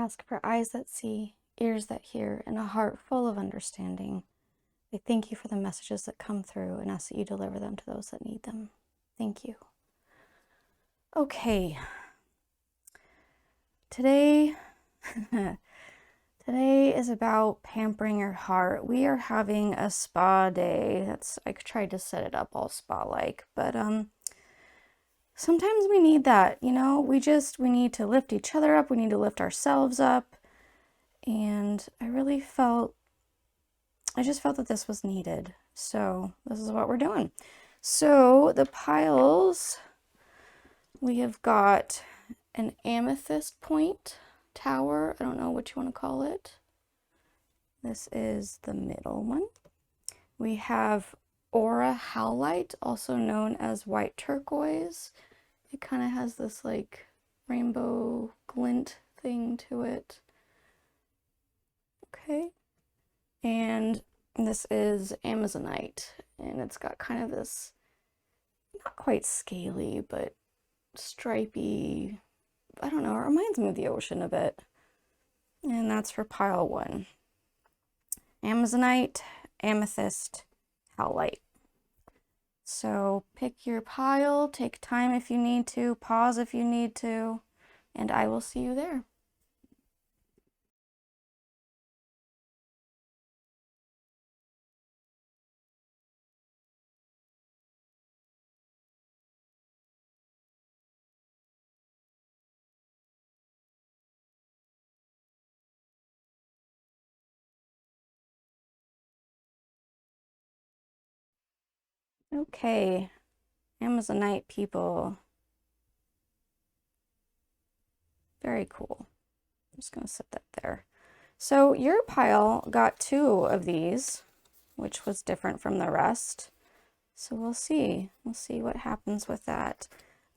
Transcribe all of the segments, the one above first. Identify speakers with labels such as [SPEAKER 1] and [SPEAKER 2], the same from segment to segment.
[SPEAKER 1] ask for eyes that see, ears that hear, and a heart full of understanding. I thank you for the messages that come through and ask that you deliver them to those that need them. Thank you. Okay. Today is about pampering your heart. We are having a spa day. I tried to set it up all spa-like, but sometimes we need that, you know? We need to lift each other up. We need to lift ourselves up. And I just felt that this was needed. So this is what we're doing. So the piles, we have got an amethyst point tower. I don't know what you want to call it. This is the middle one. We have aura howlite, also known as white turquoise. It kind of has this like rainbow glint thing to it. Okay. And this is amazonite, and it's got kind of this, not quite scaly, but stripy, I don't know, it reminds me of the ocean a bit. And that's for pile 1. Amazonite, amethyst, howlite. So pick your pile, take time if you need to, pause if you need to, and I will see you there. Okay, Amazonite people. Very cool. I'm just going to set that there. So your pile got 2 of these, which was different from the rest. So we'll see. We'll see what happens with that.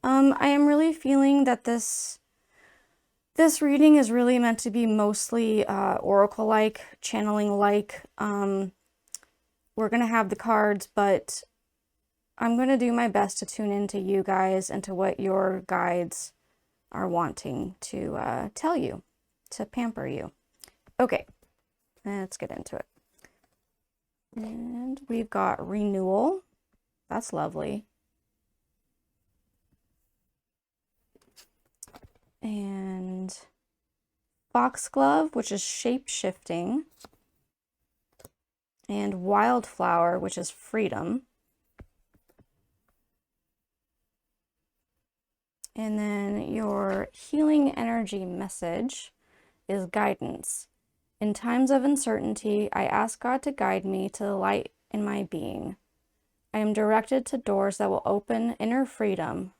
[SPEAKER 1] I am really feeling that this reading is really meant to be mostly oracle-like, channeling-like. We're going to have the cards, but I'm going to do my best to tune into you guys and to what your guides are wanting to tell you, to pamper you. Okay, let's get into it. And we've got renewal. That's lovely. And foxglove, which is shape-shifting. And wildflower, which is freedom. And then your healing energy message is guidance. In times of uncertainty, I ask God to guide me to the light in my being. I am directed to doors that will open inner freedom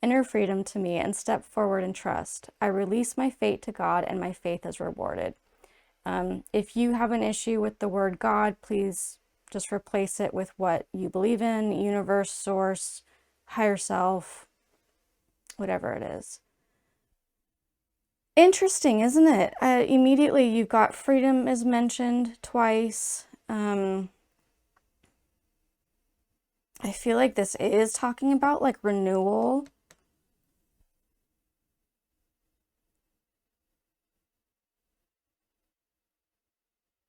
[SPEAKER 1] to me and step forward in trust. I release my fate to God and my faith is rewarded. If you have an issue with the word God, please just replace it with what you believe in, universe, source, higher self, whatever it is. Interesting, isn't it? Immediately you've got freedom is mentioned twice. I feel like this is talking about like renewal.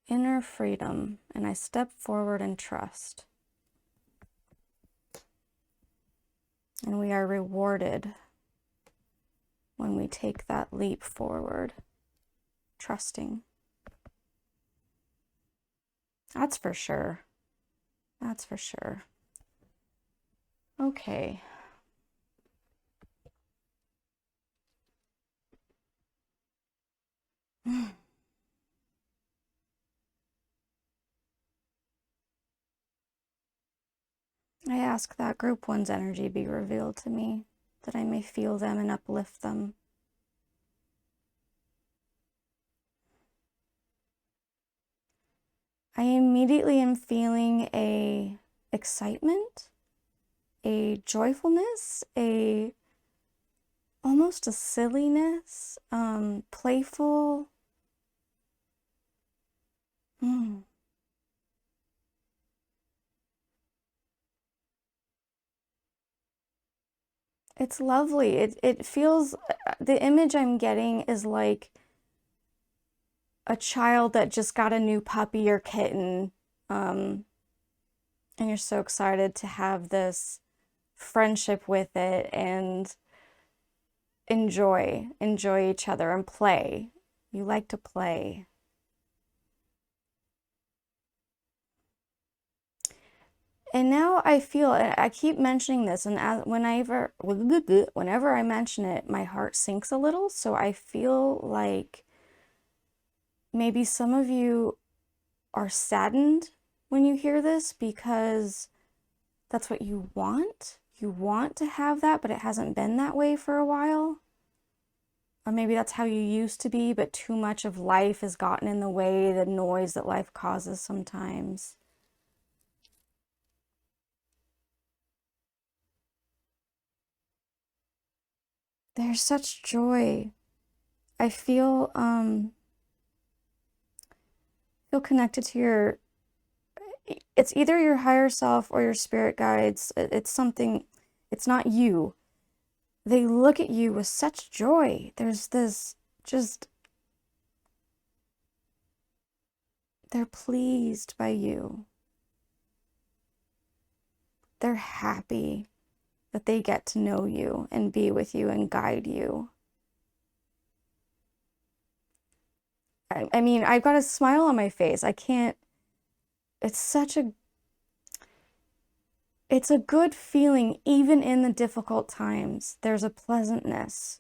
[SPEAKER 1] Inner freedom, and I step forward in trust. And we are rewarded when we take that leap forward, trusting. That's for sure. That's for sure. Okay. I ask that group 1's energy be revealed to me, that I may feel them and uplift them. I immediately am feeling a excitement, a joyfulness, almost a silliness, playful. It's lovely. It feels, the image I'm getting is like a child that just got a new puppy or kitten, um, and you're so excited to have this friendship with it and enjoy each other and play. You like to play. And now I feel, I keep mentioning this, and whenever I mention it, my heart sinks a little. So I feel like maybe some of you are saddened when you hear this because that's what you want. You want to have that, but it hasn't been that way for a while. Or maybe that's how you used to be, but too much of life has gotten in the way, the noise that life causes sometimes. There's such joy. I feel connected to your, it's either your higher self or your spirit guides. It's something, it's not you. They look at you with such joy. There's this just, they're pleased by you. They're happy that they get to know you and be with you and guide you. I mean, I've got a smile on my face. I can't, it's such a, it's a good feeling even in the difficult times. There's a pleasantness.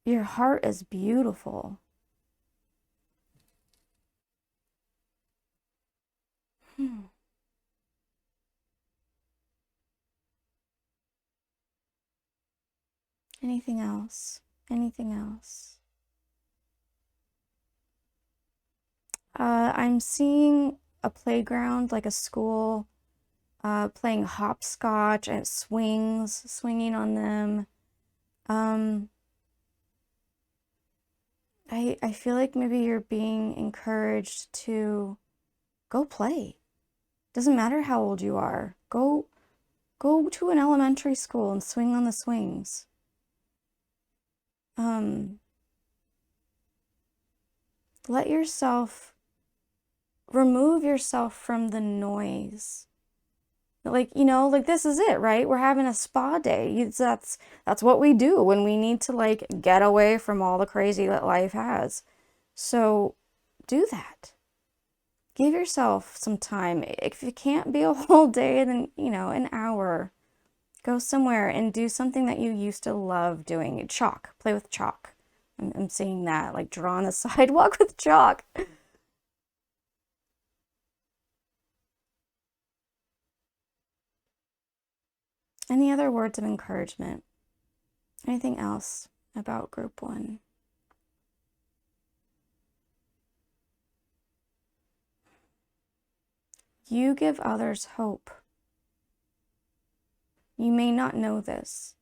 [SPEAKER 1] Your heart is beautiful. Hmm. Anything else? Anything else? I'm seeing a playground, like a school, playing hopscotch and swings, swinging on them. Um, I feel like maybe you're being encouraged to go play. Doesn't matter how old you are. Go to an elementary school and swing on the swings. Um, let yourself remove yourself from the noise. Like, like this is it, right? We're having a spa day. That's what we do when we need to like get away from all the crazy that life has. So do that. Give yourself some time. If it can't be a whole day, then, an hour. Go somewhere and do something that you used to love doing. Chalk. Play with chalk. I'm seeing that, like draw on the sidewalk with chalk. Any other words of encouragement? Anything else about group one? You give others hope. You may not know this.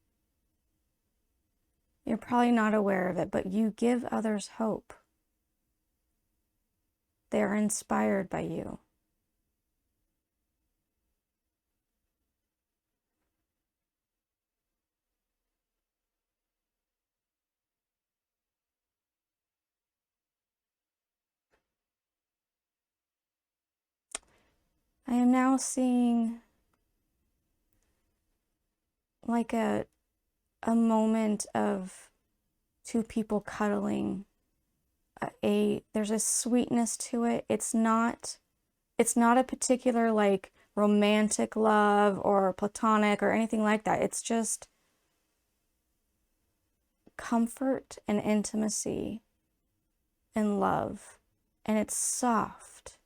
[SPEAKER 1] You're probably not aware of it, but you give others hope. They are inspired by you. I am now seeing like a moment of two people cuddling. There's a sweetness to it. It's not a particular like romantic love or platonic or anything like that. It's just comfort and intimacy and love. And it's soft.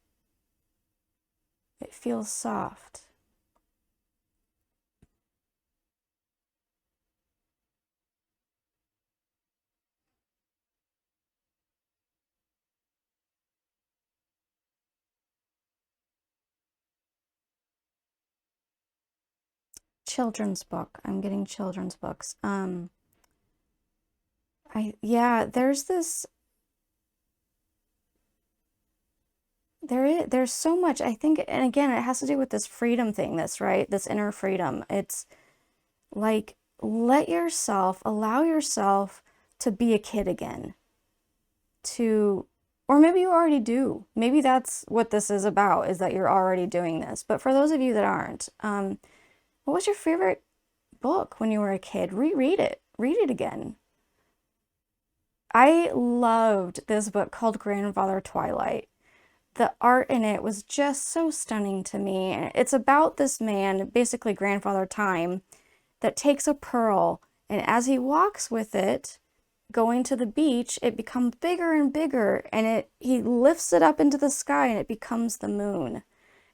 [SPEAKER 1] It feels soft. Children's book. I'm getting children's books. Yeah, there's this, there's so much, I think, and again, it has to do with this freedom thing, right? This inner freedom. Like, allow yourself to be a kid again. Or maybe you already do. Maybe that's what this is about, is that you're already doing this. But for those of you that aren't, what was your favorite book when you were a kid? Reread it. Read it again. I loved this book called Grandfather Twilight. The art in it was just so stunning to me. It's about this man, basically Grandfather Time, that takes a pearl, and as he walks with it, going to the beach, it becomes bigger and bigger, and he lifts it up into the sky and it becomes the moon.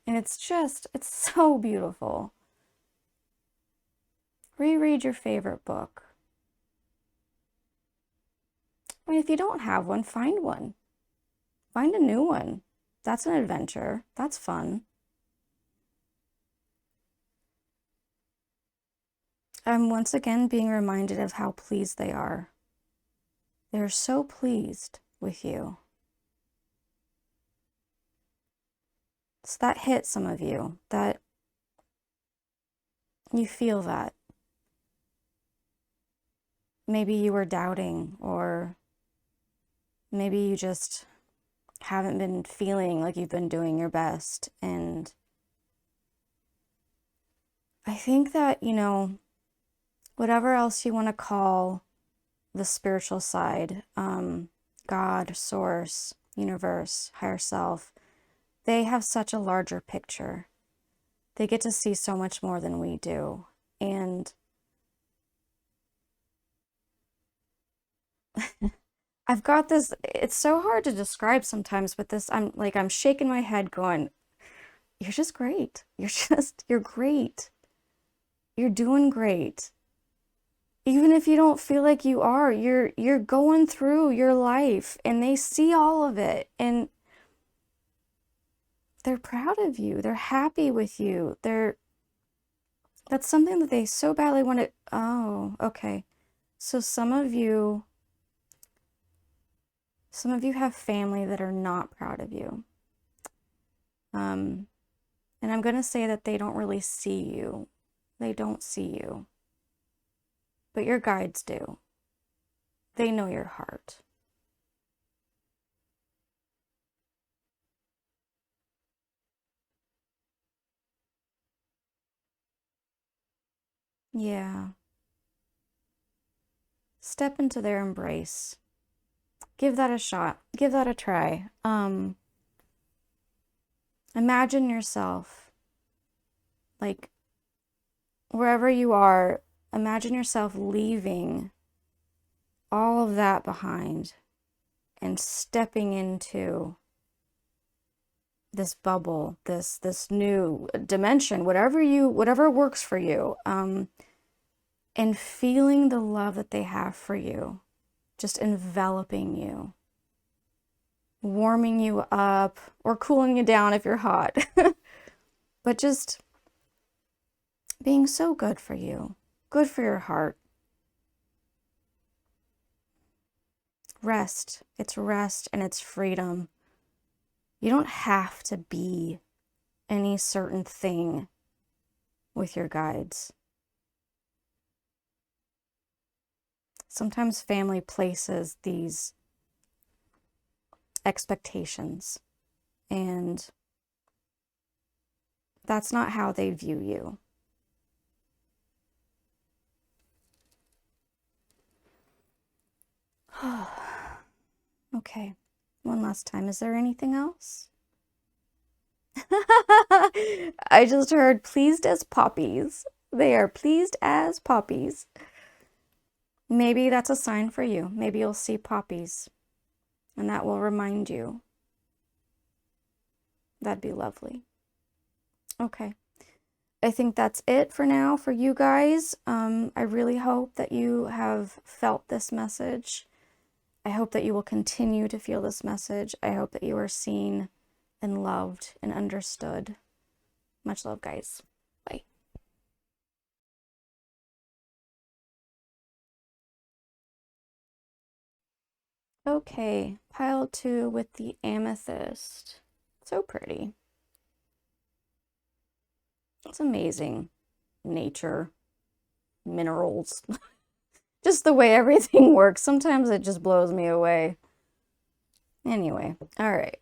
[SPEAKER 1] And it's so beautiful. Reread your favorite book. I mean, if you don't have one, find one. Find a new one. That's an adventure. That's fun. I'm once again being reminded of how pleased they are. They're so pleased with you. So that hit some of you, that you feel that. Maybe you were doubting, or maybe you just haven't been feeling like you've been doing your best. And I think that, whatever else you want to call the spiritual side, God, source, universe, higher self, they have such a larger picture. They get to see so much more than we do. And I've got this, it's so hard to describe sometimes, but I'm shaking my head going, you're just great. You're great. You're doing great. Even if you don't feel like you are, you're going through your life, and they see all of it, and they're proud of you. They're happy with you. That's something that they so badly want to. Oh, okay. So some of you have family that are not proud of you. And I'm going to say that they don't really see you. They don't see you. But your guides do. They know your heart. Yeah. Step into their embrace. Give that a shot. Give that a try. Imagine yourself, like, wherever you are, imagine yourself leaving all of that behind and stepping into this bubble, this new dimension, whatever works for you, and feeling the love that they have for you, just enveloping you, warming you up, or cooling you down if you're hot, but just being so good for you, good for your heart. Rest. It's rest and it's freedom. You don't have to be any certain thing with your guides. Sometimes family places these expectations, and that's not how they view you. Okay, one last time. Is there anything else? I just heard pleased as poppies. They are pleased as poppies. Maybe that's a sign for you. Maybe you'll see poppies, and that will remind you. That'd be lovely. Okay. I think that's it for now for you guys. I really hope that you have felt this message. I hope that you will continue to feel this message. I hope that you are seen and loved and understood. Much love, guys. Bye. Okay, pile 2 with the amethyst. So pretty. It's amazing. Nature. minerals. Just the way everything works. Sometimes it just blows me away. Anyway, all right.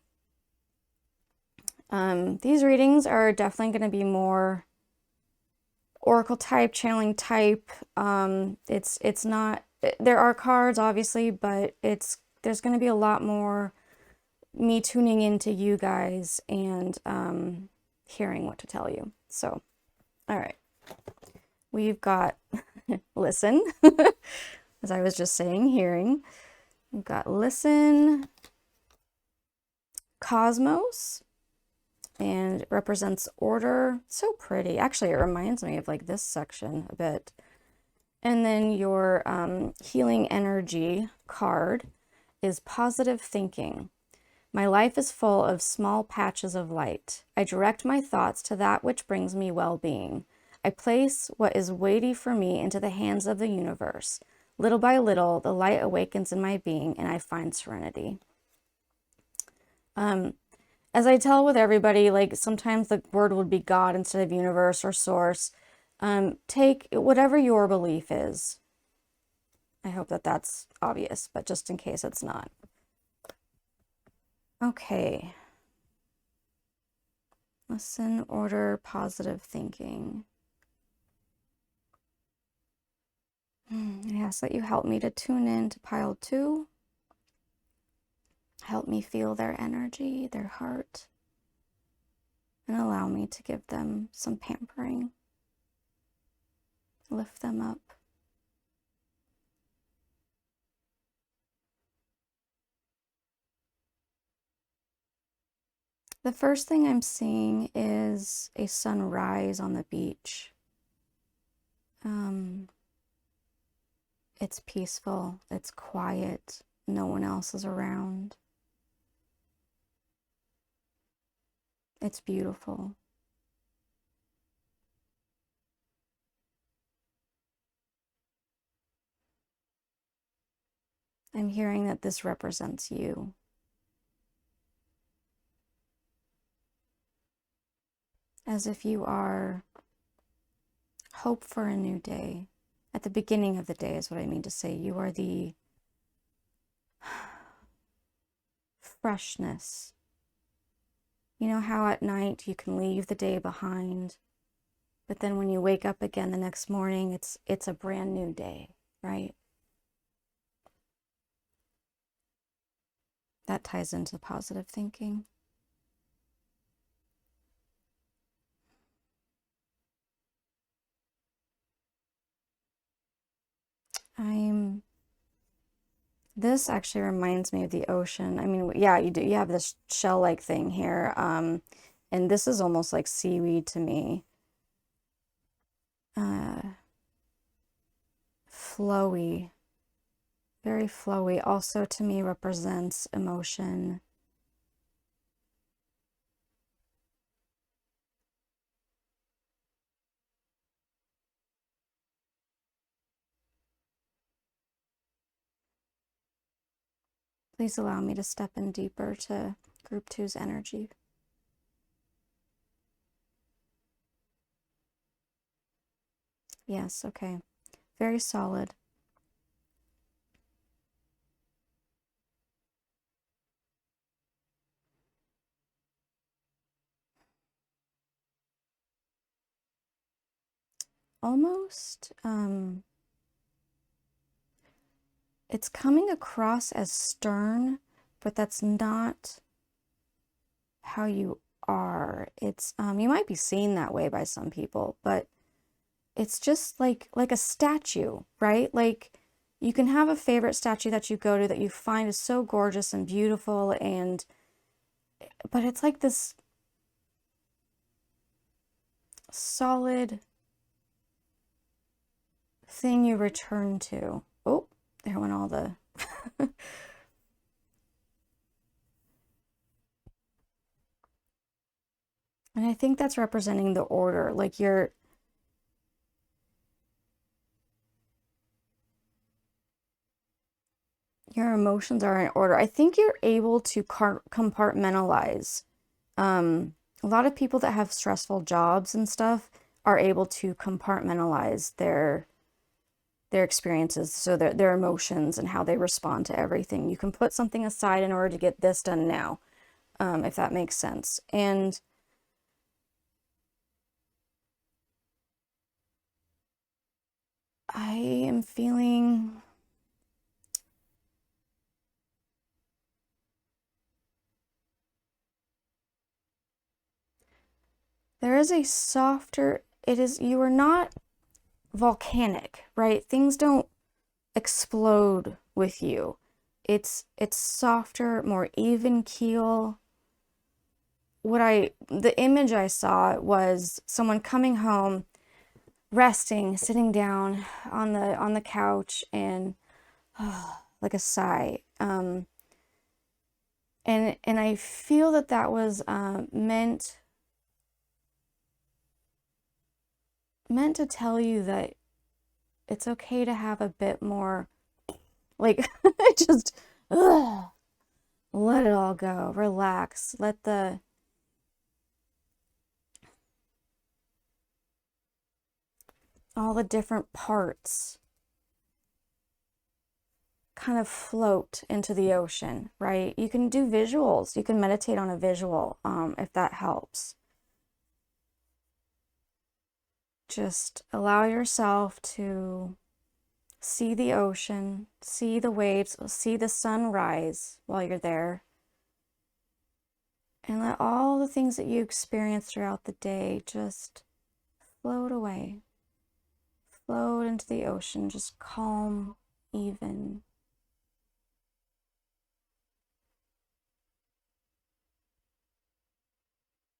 [SPEAKER 1] These readings are definitely going to be more oracle type, channeling type. It's not, there are cards obviously, but there's going to be a lot more me tuning into you guys and hearing what to tell you. So, all right. We've got listen, as I was just saying, hearing. We've got listen, cosmos, and it represents order. So pretty. Actually, it reminds me of like this section a bit. And then your healing energy card is positive thinking. My life is full of small patches of light. I direct my thoughts to that which brings me well-being. I place what is weighty for me into the hands of the universe. Little by little, the light awakens in my being and I find serenity. As I tell with everybody, like sometimes the word would be God instead of universe or source. Take whatever your belief is. I hope that that's obvious, but just in case it's not. Okay. Listen, order, positive thinking. I ask that you help me to tune in to pile 2. Help me feel their energy, their heart, and allow me to give them some pampering. Lift them up. The first thing I'm seeing is a sunrise on the beach. It's peaceful, it's quiet, no one else is around. It's beautiful. I'm hearing that this represents you. As if you are hope for a new day. At the beginning of the day is what I mean to say. You are the freshness. You know how at night you can leave the day behind, but then when you wake up again the next morning, it's a brand new day, right? That ties into positive thinking. This actually reminds me of the ocean. I mean, yeah, you do. You have this shell-like thing here. And this is almost like seaweed to me. Flowy. Very flowy. Also to me represents emotion. Please allow me to step in deeper to Group 2's energy. Yes, okay. Very solid. Almost, it's coming across as stern, but that's not how you are. It's, you might be seen that way by some people, but it's just like a statue, right? Like you can have a favorite statue that you go to that you find is so gorgeous and beautiful, but it's like this solid thing you return to. Oh, there went all the and I think that's representing the order, like your emotions are in order. I think you're able to compartmentalize. A lot of people that have stressful jobs and stuff are able to compartmentalize their their experiences, so their emotions and how they respond to everything. You can put something aside in order to get this done now, if that makes sense. And I am feeling there is a softer, you are not volcanic, right? Things don't explode with you. It's softer, more even keel. The image I saw was someone coming home, resting, sitting down on the couch, and like a sigh. And I feel that was meant to tell you that it's okay to have a bit more, like, just let it all go, relax, let all the different parts kind of float into the ocean, right? You can do visuals. You can meditate on a visual, if that helps. Just allow yourself to see the ocean, see the waves, see the sun rise while you're there. And let all the things that you experience throughout the day just float away. Float into the ocean, just calm, even.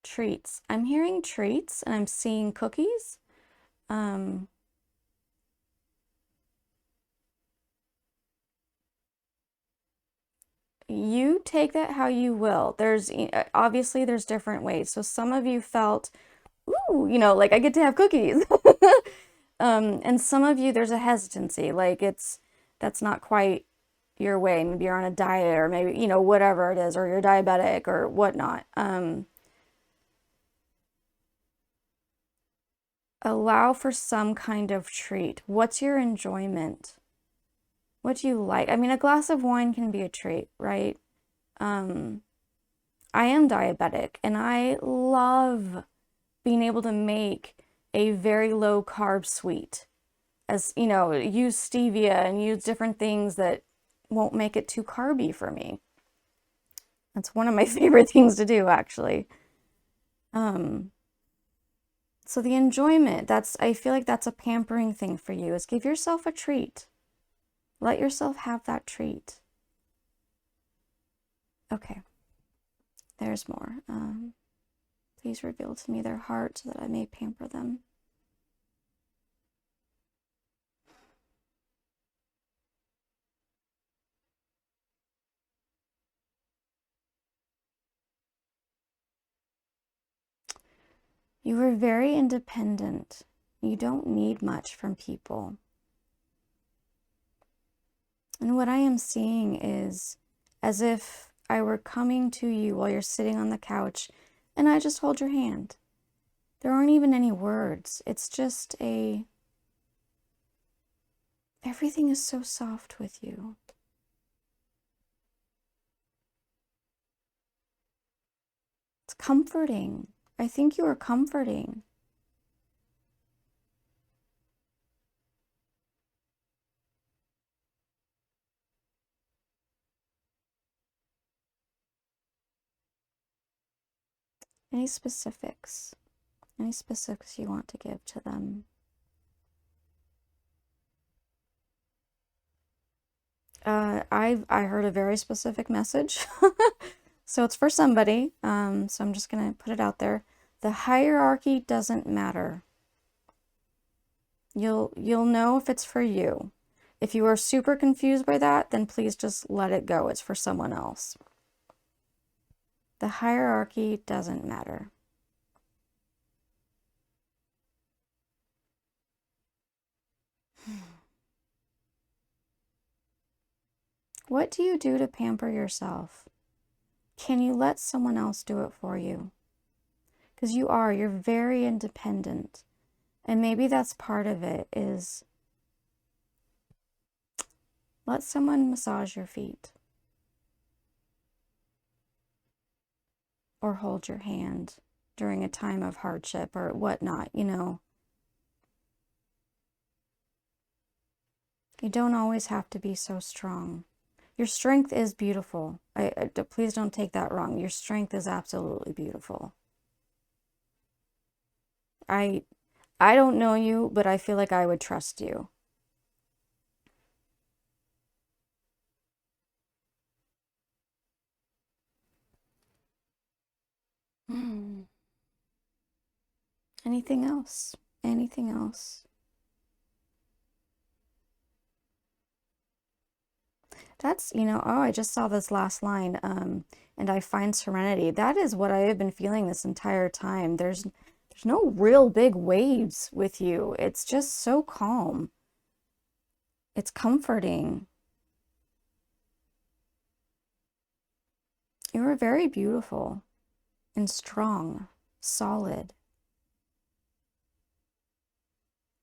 [SPEAKER 1] Treats. I'm hearing treats and I'm seeing cookies. You take that how you will. There's obviously there's different ways. So some of you felt, ooh, like I get to have cookies. And some of you there's a hesitancy, like that's not quite your way. Maybe you're on a diet, or maybe, whatever it is, or you're diabetic or whatnot. Allow for some kind of treat. What's your enjoyment? What do you like? I mean, a glass of wine can be a treat, right? I am diabetic and I love being able to make a very low carb sweet. As use stevia and use different things that won't make it too carby for me. That's one of my favorite things to do, actually. So the enjoyment, I feel like that's a pampering thing for you, is give yourself a treat. Let yourself have that treat. Okay, there's more. Please reveal to me their heart so that I may pamper them. You are very independent. You don't need much from people. And what I am seeing is as if I were coming to you while you're sitting on the couch and I just hold your hand. There aren't even any words. It's just everything is so soft with you. It's comforting. I think you are comforting. Any specifics? Any specifics you want to give to them? I heard a very specific message. So it's for somebody. So I'm just gonna put it out there. The hierarchy doesn't matter. You'll know if it's for you. If you are super confused by that, then please just let it go. It's for someone else. The hierarchy doesn't matter. What do you do to pamper yourself? Can you let someone else do it for you? Because you're very independent. And maybe that's part of it, is Let someone massage your feet or hold your hand during a time of hardship or whatnot, you know. You don't always have to be so strong. Your strength is beautiful. Please don't take that wrong. Your strength is absolutely beautiful. I don't know you, but I feel like I would trust you. Hmm. Anything else? Anything else? That's, you know, oh, I just saw this last line, and I find serenity. That is what I have been feeling this entire time. There's no real big waves with you. It's just so calm. It's comforting. You are very beautiful and strong, solid,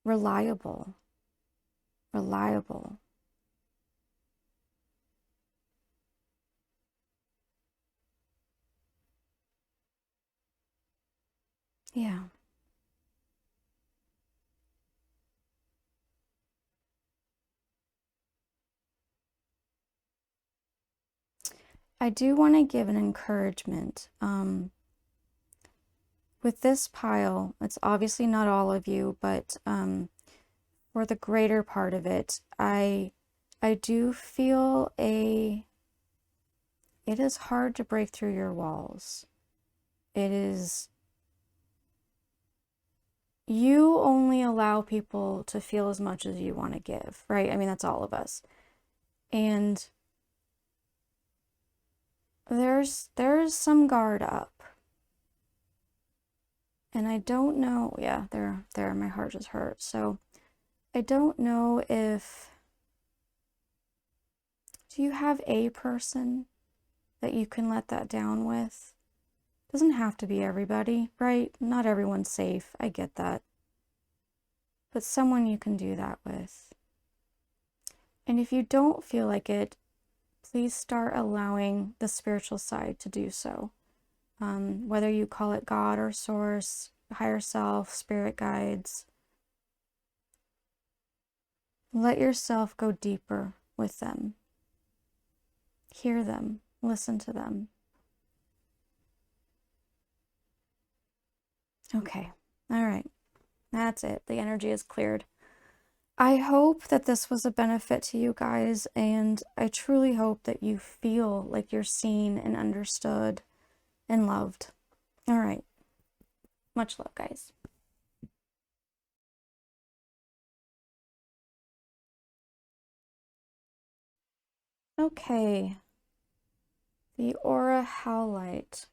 [SPEAKER 1] reliable, reliable. Yeah. I do want to give an encouragement. With this pile, it's obviously not all of you, but for the greater part of it, I do feel it is hard to break through your walls. It is, you only allow people to feel as much as you want to give, right? I mean, that's all of us. And there's some guard up. And I don't know, yeah, there, my heart just hurt. So I don't know if, do you have a person that you can let that down with? Doesn't have to be everybody, right? Not everyone's safe. I get that. But someone you can do that with. And if you don't feel like it, please start allowing the spiritual side to do so. Whether you call it God or source, higher self, spirit guides. Let yourself go deeper with them. Hear them, listen to them. Okay, all right, that's it. The energy is cleared. I hope that this was a benefit to you guys, and I truly hope that you feel like you're seen and understood and loved. All right, much love, guys. Okay, the aura howlite.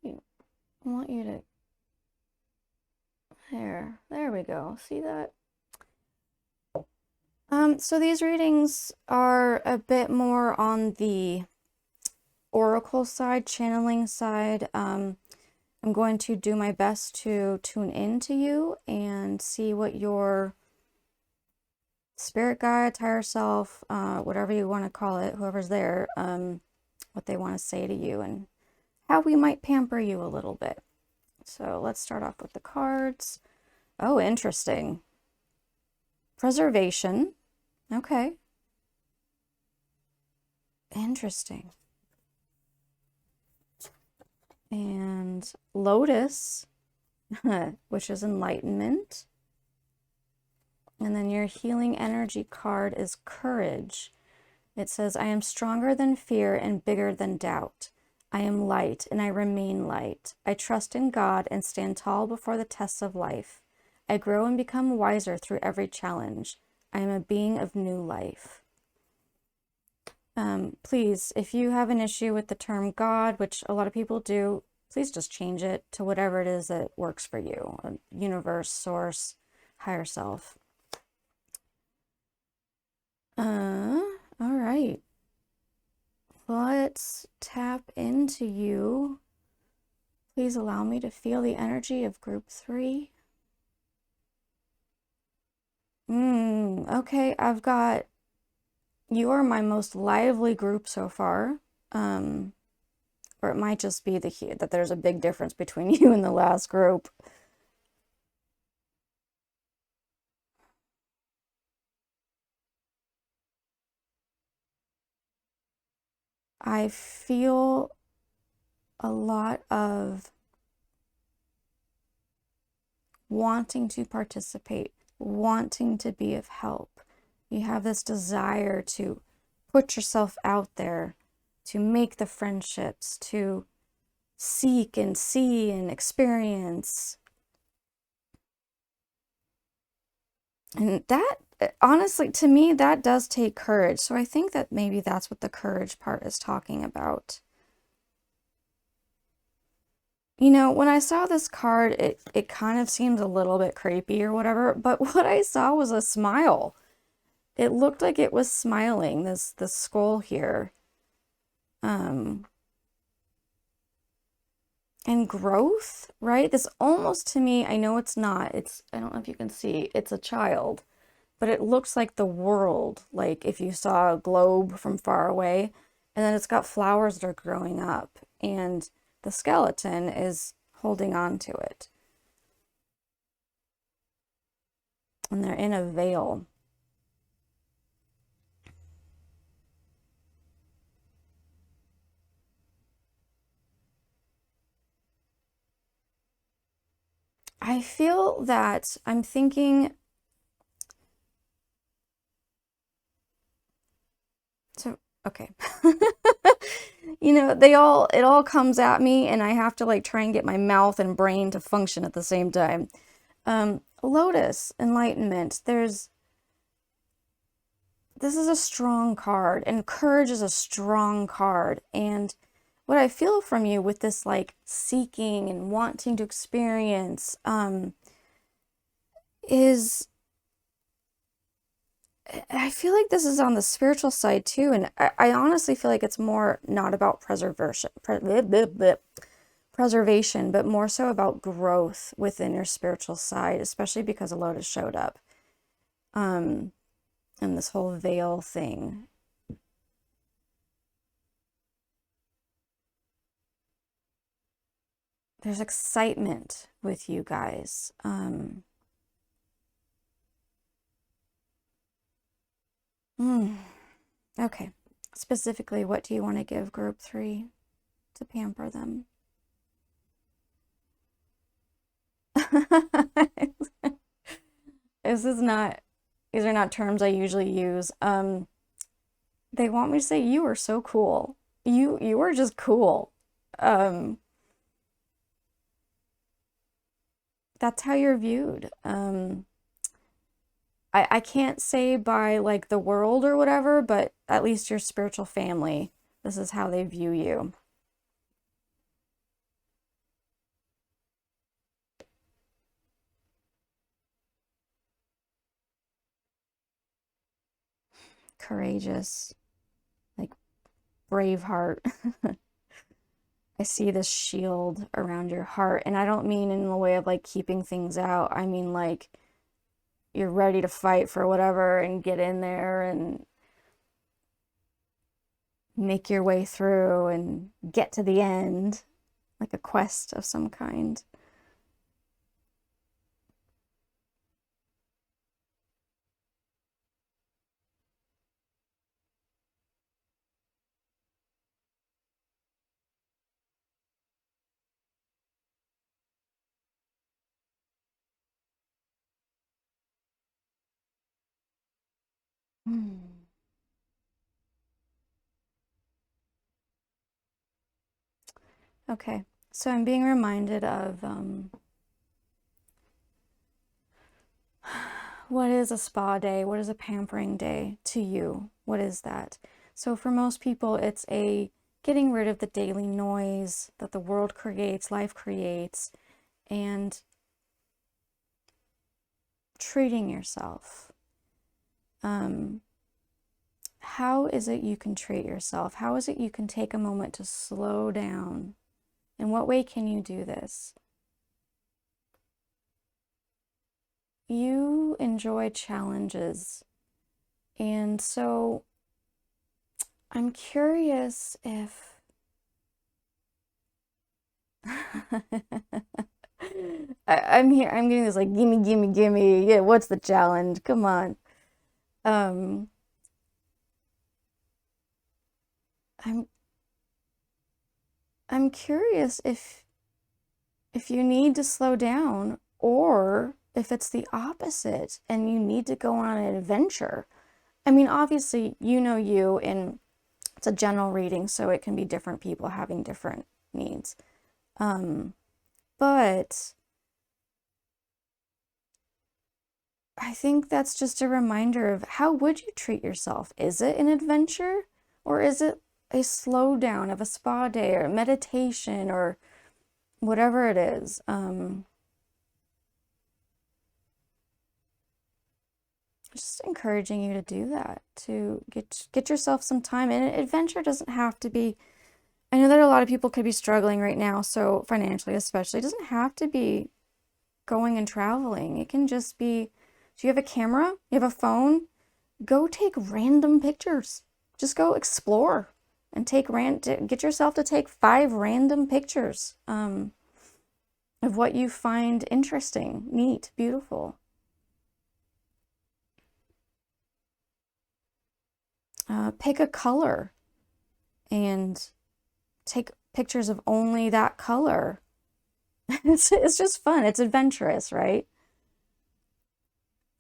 [SPEAKER 1] I want you to, there we go. See that? So these readings are a bit more on the oracle side, channeling side. I'm going to do my best to tune into you and see what your spirit guides, higher self, whatever you want to call it, whoever's there, what they want to say to you and how we might pamper you a little bit. So let's start off with the cards. Oh, interesting. Preservation. Okay. Interesting. And Lotus, which is enlightenment. And then your healing energy card is Courage. It says, I am stronger than fear and bigger than doubt. I am light and I remain light. I trust in God and stand tall before the tests of life. I grow and become wiser through every challenge. I am a being of new life. Please, if you have an issue with the term God, which a lot of people do, please just change it to whatever it is that works for you. Universe, source, higher self. All right. Let's tap into you. Please allow me to feel the energy of group 3. Okay, I've got You are my most lively group so far. Um, or it might just be that there's a big difference between you and the last group. I feel a lot of wanting to participate, wanting to be of help. You have this desire to put yourself out there, to make the friendships, to seek and see and experience. And that, honestly, to me, that does take courage. So I think that maybe that's what the courage part is talking about. You know, when I saw this card, it kind of seemed a little bit creepy or whatever, but what I saw was a smile. It looked like it was smiling, this skull here. Um, and growth, right? This almost to me, I know it's not. I don't know if you can see, it's a child, but it looks like the world, like if you saw a globe from far away, and then it's got flowers that are growing up, and the skeleton is holding on to it. And they're in a veil. I feel that I'm thinking, so, okay. You know, it all comes at me and I have to like try and get my mouth and brain to function at the same time. Lotus, enlightenment, this is a strong card and courage is a strong card. And what I feel from you with this like seeking and wanting to experience, is I feel like this is on the spiritual side too, and I honestly feel like it's more not about preservation, but more so about growth within your spiritual side, especially because a lotus showed up, and this whole veil thing. There's excitement with you guys. Okay. Specifically, what do you want to give group 3 to pamper them? This is not, these are not terms I usually use. They want me to say you are so cool. You are just cool. Um, that's how you're viewed. I can't say by like the world or whatever, but at least your spiritual family, this is how they view you. Courageous, like brave heart. I see this shield around your heart, and I don't mean in the way of like keeping things out. I mean like you're ready to fight for whatever and get in there and make your way through and get to the end, like a quest of some kind. Hmm. Okay, so I'm being reminded of what is a spa day? What is a pampering day to you? What is that? So for most people, it's a getting rid of the daily noise that the world creates, life creates, and treating yourself. How is it you can treat yourself? How is it you can take a moment to slow down? In what way can you do this? You enjoy challenges. And so I'm curious if I'm here. I'm getting this like gimme, gimme, gimme. Yeah, what's the challenge? Come on. Um, I'm I'm curious if you need to slow down or if it's the opposite and you need to go on an adventure. I mean, obviously, you know you, and it's a general reading, so it can be different people having different needs. But I think that's just a reminder of how would you treat yourself? Is it an adventure or is it a slowdown of a spa day or meditation or whatever it is? Just encouraging you to do that, to get yourself some time. And an adventure doesn't have to be, I know that a lot of people could be struggling right now, so financially especially, it doesn't have to be going and traveling. It can just be, do you have a camera? You have a phone? Go take random pictures. Just go explore and get yourself to take 5 random pictures of what you find interesting, neat, beautiful. Pick a color and take pictures of only that color. It's just fun. It's adventurous, right?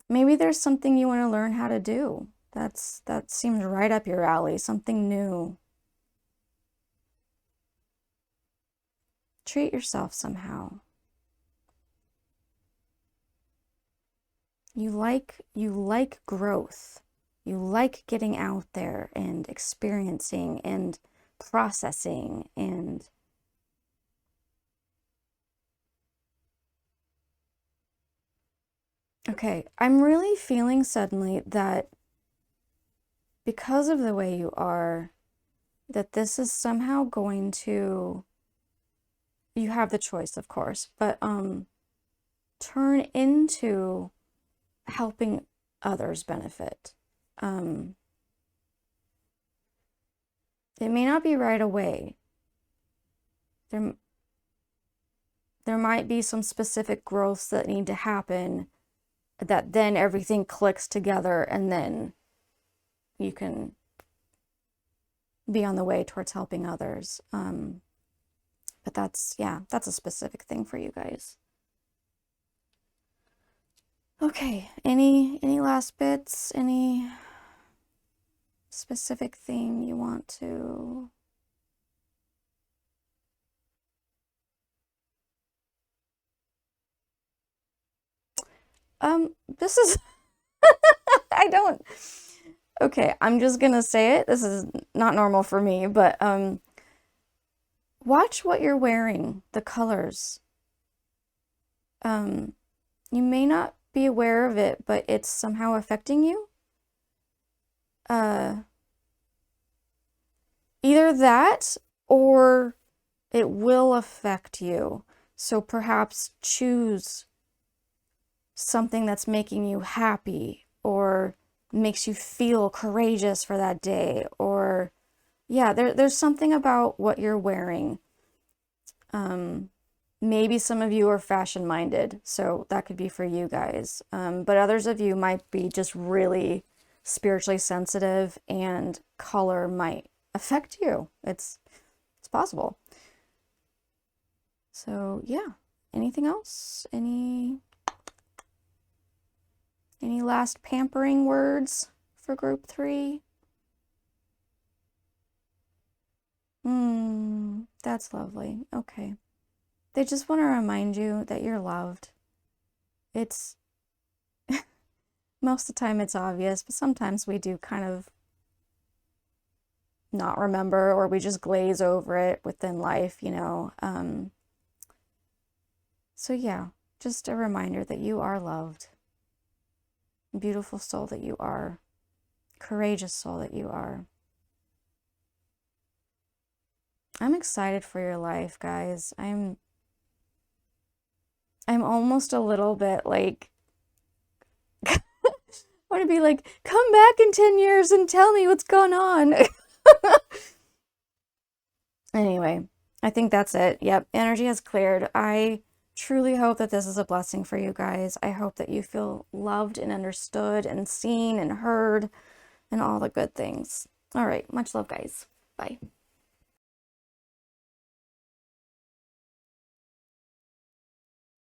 [SPEAKER 1] Maybe there's something you want to learn how to do. That seems right up your alley, something new. Treat yourself somehow. You like growth. You like getting out there and experiencing and processing and okay, I'm really feeling suddenly that because of the way you are, that this is somehow going to, you have the choice, of course, but turn into helping others benefit. It may not be right away. There might be some specific growths that need to happen that then everything clicks together and then you can be on the way towards helping others. But that's a specific thing for you guys. Okay, any last bits? Any specific thing you want to? This is I don't. Okay, I'm just gonna say it. This is not normal for me, but watch what you're wearing, the colors. You may not be aware of it, but it's somehow affecting you. Either that or it will affect you. So perhaps choose something that's making you happy or makes you feel courageous for that day. Or yeah, there's something about what you're wearing. Maybe some of you are fashion minded, so that could be for you guys. But others of you might be just really spiritually sensitive and color might affect you. It's possible. So yeah, anything else? Any last pampering words for group 3? That's lovely. Okay. They just want to remind you that you're loved. It's most of the time it's obvious, but sometimes we do kind of not remember or we just glaze over it within life, you know. So yeah, just a reminder that you are loved. Beautiful soul that you are. Courageous soul that you are. I'm excited for your life, guys. I'm almost a little bit like I want to be like, come back in 10 years and tell me what's going on. Anyway, I think that's it. Yep, energy has cleared. I truly hope that this is a blessing for you guys. I hope that you feel loved and understood and seen and heard and all the good things. All right, much love, guys. Bye.